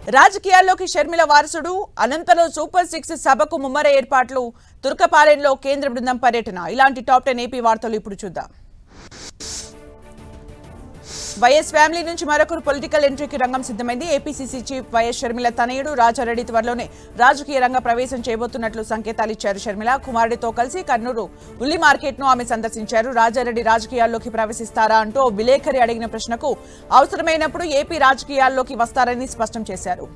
రాజకీయాల్లోకి షర్మిల వారసుడు అనంతరం సూపర్ 6 సభకు ముమ్మర ఏర్పాట్లు తుర్కపాలెంలో కేంద్ర బృందం పర్యటన. ఇలాంటి టాప్ 10 ఏపీ వార్తలు ఇప్పుడు చూద్దాం. వైఎస్ ఫ్యామిలీ నుంచి మరొకరు పొలిటికల్ ఎంట్రీకి రంగం సిద్ధమైంది. ఏపీసీసీ చీఫ్ వైఎస్ షర్మిల తనయుడు రాజారెడ్డి త్వరలోనే రాజకీయ రంగ ప్రవేశం చేయబోతున్నట్లు సంకేతాలు ఇచ్చారు. షర్మిల కుమారుడితో కలిసి కర్నూలు ఉల్లి మార్కెట్ ను ఆమె సందర్శించారు. రాజారెడ్డి రాజకీయాల్లోకి ప్రవేశిస్తారా అంటూ విలేకరి అడిగిన ప్రశ్నకు అవసరమైనప్పుడు ఏపీ రాజకీయాల్లోకి వస్తారని స్పష్టం చేశారు.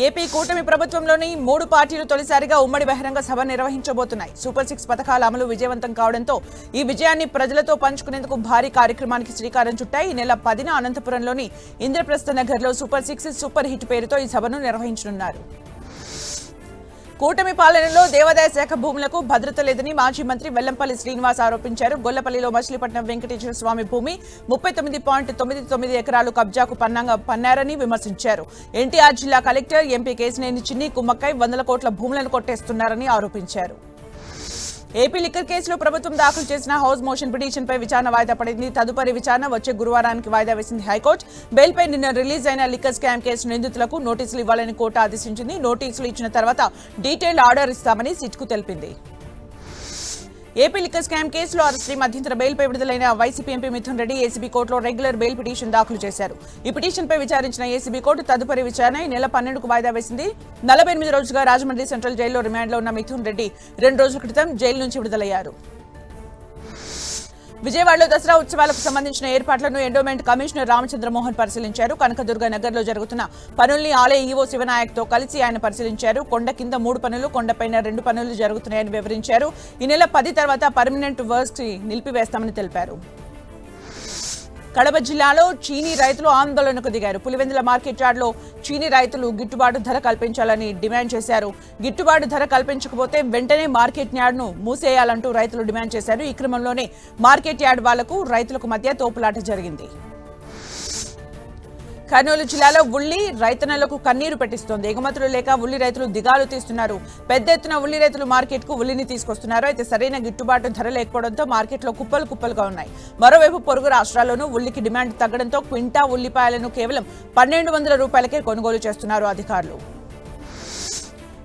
ఏపీ కూటమి ప్రభుత్వంలోని 3 పార్టీలు తొలిసారిగా ఉమ్మడి బహిరంగ సభ నిర్వహించబోతున్నాయి. సూపర్ 6 పథకాల అమలు విజయవంతం కావడంతో ఈ విజయాన్ని ప్రజలతో పంచుకునేందుకు భారీ కార్యక్రమానికి శ్రీకారం చుట్టాయి. ఈ నెల 10న అనంతపురంలోని ఇంద్రప్రస్థ నగర్లో సూపర్ 6 సూపర్ హిట్ పేరుతో ఈ సభను నిర్వహించనున్నారు. కూటమి పాలనలో దేవాదాయ శాఖ భూములకు భద్రత లేదని మాజీ మంత్రి వెల్లంపల్లి శ్రీనివాస్ ఆరోపించారు. గొల్లపల్లిలో మచిలీపట్నం వెంకటేశ్వర స్వామి భూమి 39.99 ఎకరాలు కబ్జాకు పన్నారని విమర్శించారు. ఎన్టీఆర్ జిల్లా కలెక్టర్ ఎంపీ కేశినేని చిన్ని కుమ్మక్కై 100 కోట్ల భూములను కొట్టేస్తున్నారని ఆరోపించారు. ఏపీ లిక్కర్ కేసులో ప్రభుత్వం దాఖలు చేసిన హౌస్ మోషన్ పిటిషన్పై విచారణ వాయిదా పడింది. తదుపరి విచారణ వచ్చే గురువారానికి వాయిదా వేసింది హైకోర్టు. బెయిల్పై నిన్న రిలీజ్ అయిన లిక్కర్ స్కామ్ కేసు నిందితులకు నోటీసులు ఇవ్వాలని కోర్టు ఆదేశించింది. నోటీసులు ఇచ్చిన తర్వాత డీటెయిల్డ్ ఆర్డర్ ఇస్తామని సిట్కు తెలిపింది. ఏపీ లిక్కర్ స్కామ్ కేసులో అరెస్టు మధ్యంతర బెయిల్పై విడుదలైన YCP MP Mithun Reddy ACB కోర్టులో రెగ్యులర్ బెయిల్ పిటిషన్ దాఖలు చేశారు. ఈ పిటిషన్పై విచారించిన ఏసీబీ కోర్టు తదుపరి విచారణ ఈ నెల 12కు వాయిదా వేసింది. 48 రోజులుగా రాజమండ్రి సెంట్రల్ జైల్లో రిమాండ్లో ఉన్న మిథున్ రెడ్డి 2 రోజుల క్రితం జైలు నుంచి విడుదలయ్యారు. విజయవాడలో దసరా ఉత్సవాలకు సంబంధించిన ఏర్పాట్లను ఎండోమెంట్ కమిషనర్ రామచంద్రమోహన్ పరిశీలించారు. కనకదుర్గ నగర్లో జరుగుతున్న పనుల్ని ఆలయ ఈవో శివనాయక్తో కలిసి ఆయన పరిశీలించారు. కొండ కింద 3 పనులు, కొండపైన 2 పనులు జరుగుతున్నాయని వివరించారు. ఈ నెల 10 తర్వాత పర్మనెంట్ వర్క్స్ నిలిపివేస్తామని తెలిపారు. కడప జిల్లాలో చీనీ రైతులు ఆందోళనకు దిగారు. పులివెందుల మార్కెట్ యార్డ్లో చీనీ రైతులు గిట్టుబాటు ధర కల్పించాలని డిమాండ్ చేశారు. గిట్టుబాటు ధర కల్పించకపోతే వెంటనే మార్కెట్ యార్డ్ను మూసేయాలంటూ రైతులు డిమాండ్ చేశారు. ఈ క్రమంలోనే మార్కెట్ యార్డ్ వాళ్లకు రైతులకు మధ్య తోపులాట జరిగింది. కర్నూలు జిల్లాలో ఉల్లి రైతన్నలకు కన్నీరు పెట్టిస్తోంది. ఎగుమతులు లేక ఉల్లి రైతులు దిగాలు తీస్తున్నారు. పెద్ద ఎత్తున ఉల్లి రైతులు మార్కెట్ కు ఉల్లిని తీసుకొస్తున్నారు. అయితే సరైన గిట్టుబాటు ధర లేకపోవడంతో మార్కెట్లో కుప్పలుగా ఉన్నాయి. మరోవైపు పొరుగు రాష్ట్రాల్లోనూ ఉల్లికి డిమాండ్ తగ్గడంతో క్వింటా ఉల్లిపాయలను కేవలం 1200 రూపాయలకే కొనుగోలు చేస్తున్నారు అధికారులు.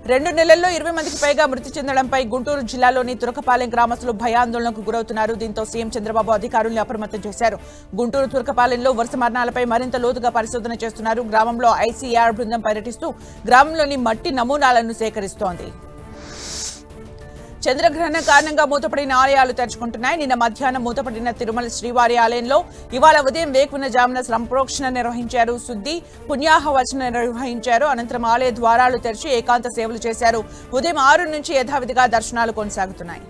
2 నెలల్లో 20 మందికి పైగా మృతి చెందడంపై గుంటూరు జిల్లాలోని తురకపాలెం గ్రామస్తులు భయాందోళనకు గురవుతున్నారు. దీంతో సీఎం చంద్రబాబు అధికారుల్ని అప్రమత్తం చేశారు. గుంటూరు తురకపాలెంలో వరుస మరణాలపై మరింత లోతుగా పరిశోధన చేస్తున్నారు. గ్రామంలో ఐసీఆర్ బృందం పర్యటిస్తూ గ్రామంలోని మట్టి నమూనాలను సేకరిస్తోంది. చంద్రగ్రహణం కారణంగా మూతపడిన ఆలయాలు తెరుచుకుంటున్నాయి. నిన్న మధ్యాహ్నం మూతపడిన తిరుమల శ్రీవారి ఆలయంలో ఇవాళ ఉదయం వేకువజామున సంప్రోక్షణ నిర్వహించారు. శుద్ధి పుణ్యాహవచన నిర్వహించారు. అనంతరం ఆలయ ద్వారాలు తెరిచి ఏకాంత సేవలు చేశారు. ఉదయం 6 నుంచి యథావిధిగా దర్శనాలు కొనసాగుతున్నాయి.